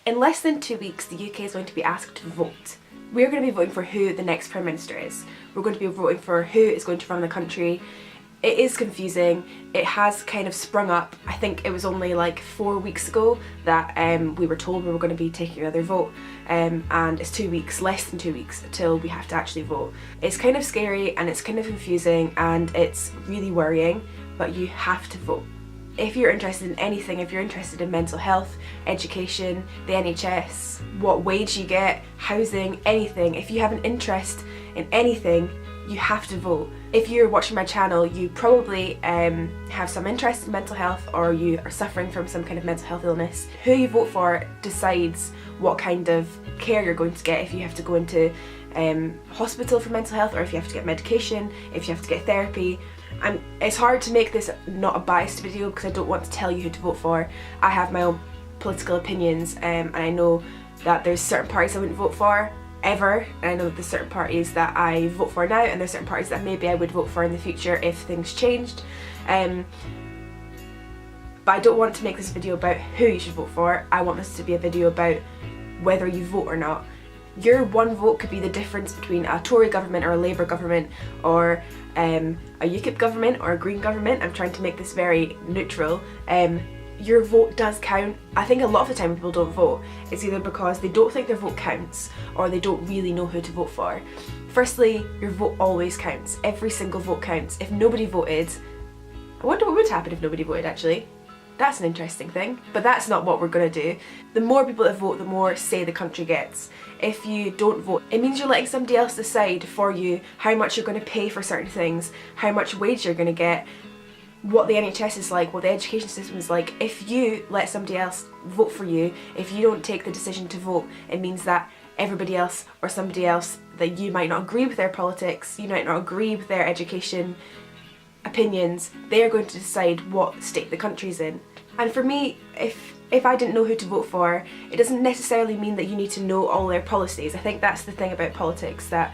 In less than 2 weeks, the UK is going to be asked to vote. We're going to be voting for who the next Prime Minister is. We're going to be voting for who is going to run the country. It is confusing. It has kind of sprung up. I think it was only like 4 weeks ago that we were told we were going to be taking another vote, and it's 2 weeks, less than 2 weeks, until we have to actually vote. It's kind of scary and it's kind of confusing and it's really worrying, but you have to vote. If you're interested in anything, if you're interested in mental health, education, the NHS, what wage you get, housing, anything, if you have an interest in anything, you have to vote. If you're watching my channel, you probably have some interest in mental health, or you are suffering from some kind of mental health illness. Who you vote for decides what kind of care you're going to get, if you have to go into hospital for mental health, or if you have to get medication, if you have to get therapy. And it's hard to make this not a biased video because I don't want to tell you who to vote for. I have my own political opinions, and I know that there's certain parties I wouldn't vote for ever, and I know that there's certain parties that I vote for now, and there's certain parties that maybe I would vote for in the future if things changed. But I don't want to make this video about who you should vote for. I want this to be a video about whether you vote or not. Your one vote could be the difference between a Tory government or a Labour government, or a UKIP government or a Green government. I'm trying to make this very neutral. Your vote does count. I think a lot of the time when people don't vote, it's either because they don't think their vote counts or they don't really know who to vote for. Firstly, your vote always counts. Every single vote counts. If nobody voted, I wonder what would happen if nobody voted actually. That's an interesting thing, but that's not what we're going to do. The more people that vote, the more say the country gets. If you don't vote, it means you're letting somebody else decide for you how much you're going to pay for certain things, how much wage you're going to get, what the NHS is like, what the education system is like. If you let somebody else vote for you, if you don't take the decision to vote, it means that everybody else or somebody else that you might not agree with their politics, you might not agree with their education opinions, they are going to decide what state the country's in. And for me, if I didn't know who to vote for, it doesn't necessarily mean that you need to know all their policies. I think that's the thing about politics that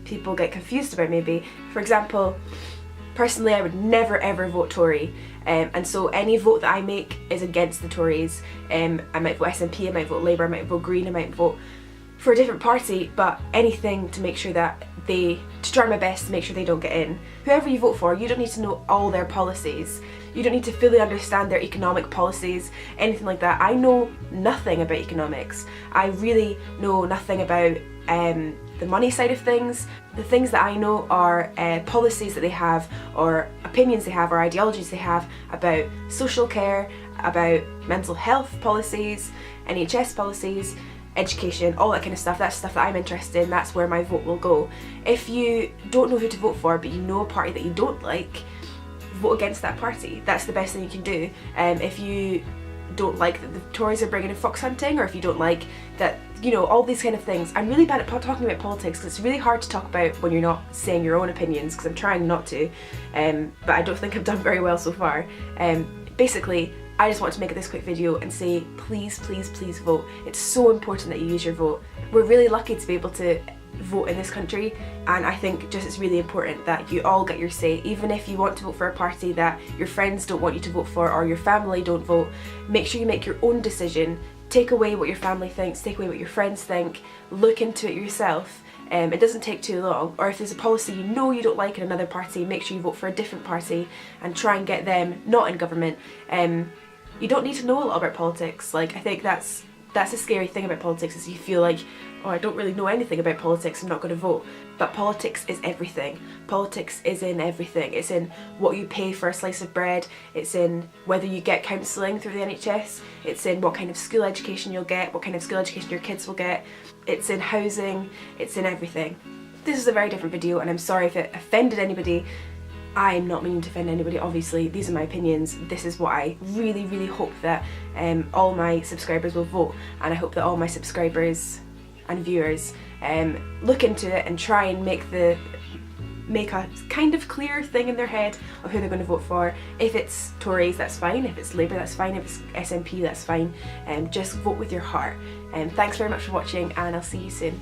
people get confused about maybe. For example, personally I would never ever vote Tory, and so any vote that I make is against the Tories. I might vote SNP, I might vote Labour, I might vote Green, I might vote for a different party, but anything to make sure that to try my best to make sure they don't get in. Whoever you vote for, you don't need to know all their policies. You don't need to fully understand their economic policies, anything like that. I know nothing about economics. I really know nothing about the money side of things. The things that I know are policies that they have, or opinions they have, or ideologies they have about social care, about mental health policies, NHS policies, education, all that kind of stuff. That's stuff that I'm interested in. That's where my vote will go. If you don't know who to vote for, but you know a party that you don't like, vote against that party. That's the best thing you can do. If you don't like that the Tories are bringing in fox hunting, or if you don't like that, you know, all these kind of things. I'm really bad at talking about politics because it's really hard to talk about when you're not saying your own opinions, because I'm trying not to, but I don't think I've done very well so far. Basically, I just want to make this quick video and say please, please, please vote. It's so important that you use your vote. We're really lucky to be able to vote in this country, and I think just it's really important that you all get your say. Even if you want to vote for a party that your friends don't want you to vote for, or your family don't vote, make sure you make your own decision. Take away what your family thinks, take away what your friends think, look into it yourself. It doesn't take too long. Or if there's a policy you know you don't like in another party, make sure you vote for a different party and try and get them not in government. You don't need to know a lot about politics. Like, I think that's a scary thing about politics, is you feel like, oh, I don't really know anything about politics, I'm not going to vote. But politics is everything. Politics is in everything. It's in what you pay for a slice of bread, it's in whether you get counselling through the NHS, it's in what kind of school education you'll get, what kind of school education your kids will get, it's in housing, it's in everything. This is a very different video, and I'm sorry if it offended anybody. I'm not meaning to offend anybody, obviously. These are my opinions. This is what I really, really hope that all my subscribers will vote, and I hope that all my subscribers and viewers look into it and try and make a kind of clear thing in their head of who they're going to vote for. If it's Tories, that's fine. If it's Labour, that's fine. If it's SNP, that's fine. Just vote with your heart. Thanks very much for watching, and I'll see you soon.